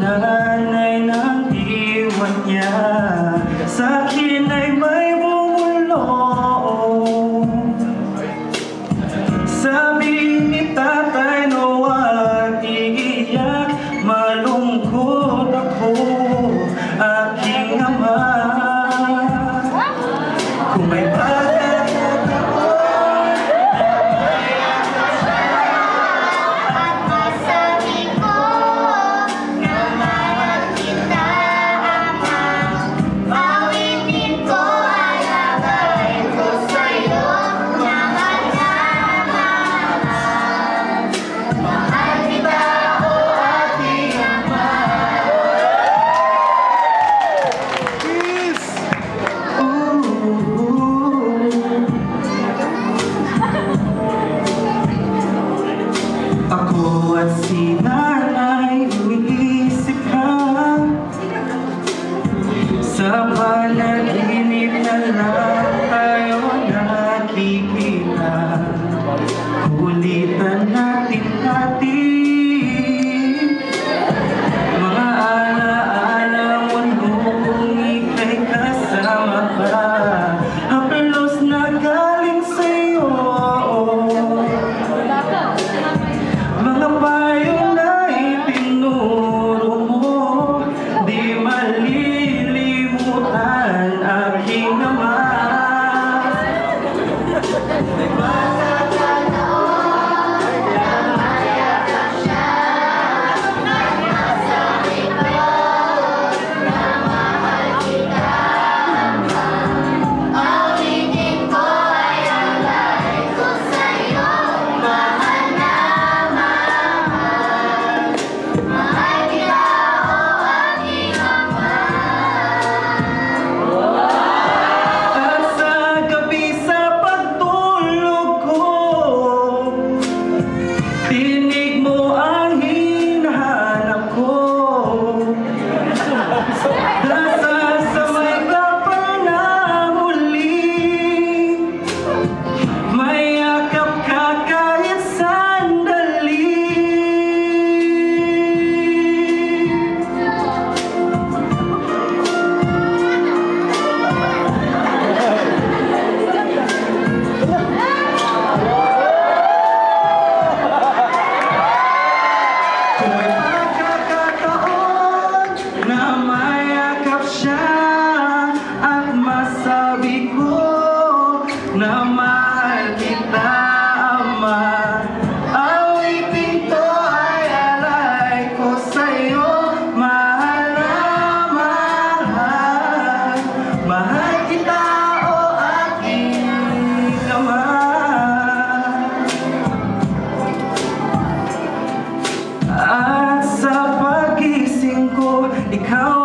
nanay ng iwan niya, sa akin ay may bumulong. Sabi ni Tatay Noah, iiyak, malungkot ako, aking ama. Kung may pagkakataon at masabi ko na mahal kita, ama, awitin ko ay alay ko sa'yo, mahal na mahal. Mahal kita, o aking ama. Ako at si nanay, umiisip ka. Sa panaginip na lang tayo nakikita. Kulitan natin mga alaala mo nung ika'y kasama ka. Haplos na galing sa'yo, mga payo na itinuro mo, di malilimutan aking ama. Awitin ko ay alay ko sa'yo, mahal na mahal. Mahal kita, o aking ama. At sa gabi sa pagtulog ko, tinig mo ang hinahanap ko. Nasasamay ka pa na muli, mayakap ka kahit sandali. Kung may pagkakataon na mayakap siya at masabi ko na mahal kita, ama, awitin ko ay alay ko sa'yo, mahal na mahal. Mahal kita, o aking ama. At sa pagising ko, ikaw